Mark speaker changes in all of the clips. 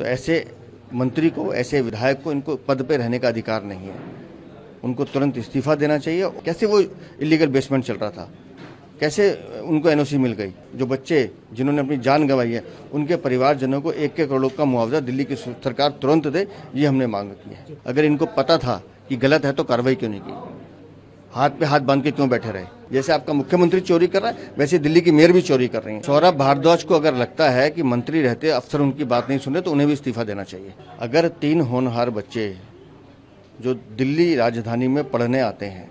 Speaker 1: तो ऐसे मंत्री को, ऐसे विधायक को, इनको पद पे रहने का अधिकार नहीं है। उनको तुरंत इस्तीफा देना चाहिए। कैसे वो इलीगल बेसमेंट चल रहा था, कैसे उनको एनओसी मिल गई? जो बच्चे जिन्होंने अपनी जान गंवाई है, उनके परिवारजनों को 1-1 करोड़ का मुआवजा दिल्ली की सरकार तुरंत दे, ये हमने मांग की है। अगर इनको पता था कि गलत है तो कार्रवाई क्यों नहीं की? हाथ पे हाथ बांध के क्यों बैठे रहे? जैसे आपका मुख्यमंत्री चोरी कर रहा है, वैसे दिल्ली की मेयर भी चोरी कर रही है। सौरभ भारद्वाज को अगर लगता है कि मंत्री रहते अफसर उनकी बात नहीं सुन रहे, तो उन्हें भी इस्तीफा देना चाहिए। अगर 3 होनहार बच्चे जो दिल्ली राजधानी में पढ़ने आते हैं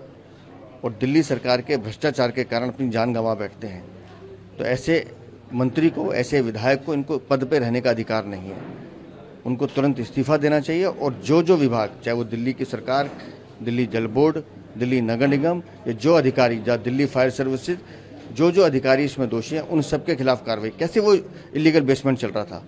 Speaker 1: और दिल्ली सरकार के भ्रष्टाचार के कारण अपनी जान गंवा बैठते हैं, तो ऐसे मंत्री को, ऐसे विधायक को, इनको पद पे रहने का अधिकार नहीं है। उनको तुरंत इस्तीफा देना चाहिए। और जो विभाग, चाहे वो दिल्ली की सरकार, दिल्ली जल बोर्ड, दिल्ली नगर निगम या जो अधिकारी, या दिल्ली फायर सर्विसेज, जो अधिकारी इसमें दोषी हैं, उन सबके खिलाफ कार्रवाई। कैसे वो इलीगल बेसमेंट चल रहा था,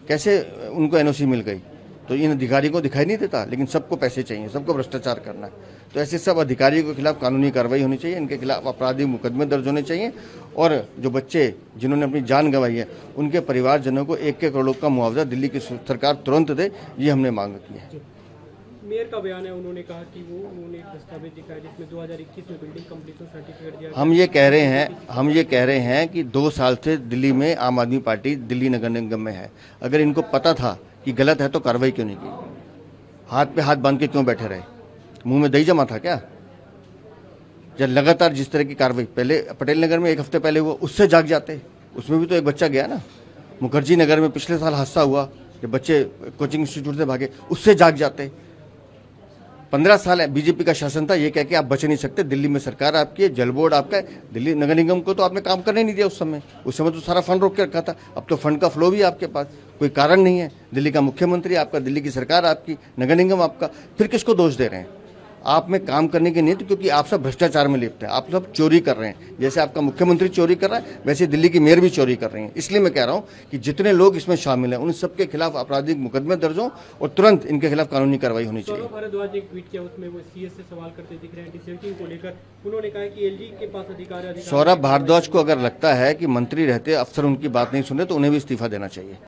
Speaker 1: कैसे उनको एनओसी मिल गई? तो इन अधिकारियों को दिखाई नहीं देता, लेकिन सबको पैसे चाहिए, सबको भ्रष्टाचार करना है। तो ऐसे सब अधिकारियों के खिलाफ कानूनी कार्रवाई होनी चाहिए, इनके खिलाफ आपराधिक मुकदमे दर्ज होने चाहिए। और जो बच्चे जिन्होंने अपनी जान गंवाई है, उनके परिवारजनों को 1-1 करोड़ का मुआवजा दिल्ली की सरकार तुरंत दे, ये हमने मांग की है।
Speaker 2: मेयर का बयान है, उन्होंने कहा कि उन्होंने एक दस्तावेज दिखाया जिसमें 2021 में बिल्डिंग कंप्लीशन सर्टिफिकेट दिया।
Speaker 1: हम ये कह रहे हैं कि 2 साल से दिल्ली में आम आदमी पार्टी दिल्ली नगर निगम में है। अगर इनको पता था कि गलत है तो कार्रवाई क्यों नहीं की? हाथ पे हाथ बांध के क्यों बैठे रहे? मुंह में दही जमा था क्या? जब लगातार जिस तरह की कार्रवाई पहले पटेल नगर में 1 हफ्ते पहले हुआ, उससे जाग जाते। उसमें भी तो एक बच्चा गया ना। मुखर्जी नगर में पिछले साल हादसा हुआ, जब बच्चे कोचिंग इंस्टीट्यूट से भागे, उससे जाग जाते। 15 साल है बीजेपी का शासन था, ये कह के आप बच नहीं सकते। दिल्ली में सरकार आपकी है, जल बोर्ड आपका है, दिल्ली नगर निगम को तो आपने काम करने नहीं दिया उस समय तो सारा फंड रोक के रखा था। अब तो फंड का फ्लो भी आपके पास, कोई कारण नहीं है। दिल्ली का मुख्यमंत्री आपका, दिल्ली की सरकार आपकी, नगर निगम आपका, फिर किसको दोष दे रहे हैं? आप में काम करने की नीति, क्योंकि आप सब भ्रष्टाचार में लिप्त हैं, आप सब चोरी कर रहे हैं। जैसे आपका मुख्यमंत्री चोरी कर रहा है, वैसे दिल्ली की मेयर भी चोरी कर रही है। इसलिए मैं कह रहा हूं कि जितने लोग इसमें शामिल हैं, उन सबके खिलाफ आपराधिक मुकदमे दर्ज हों और तुरंत इनके खिलाफ कानूनी कार्रवाई होनी चाहिए।
Speaker 2: सौरभ भारद्वाज ने एक ट्वीट किया, उसमें वो सीएस से सवाल करते दिख रहे हैं डिसल्टिंग को लेकर। उन्होंने कहा कि एलजी के पास अधिकार है।
Speaker 1: सौरभ भारद्वाज को अगर लगता है कि मंत्री रहते अफसर उनकी बात नहीं सुन रहे, तो उन्हें भी इस्तीफा देना चाहिए।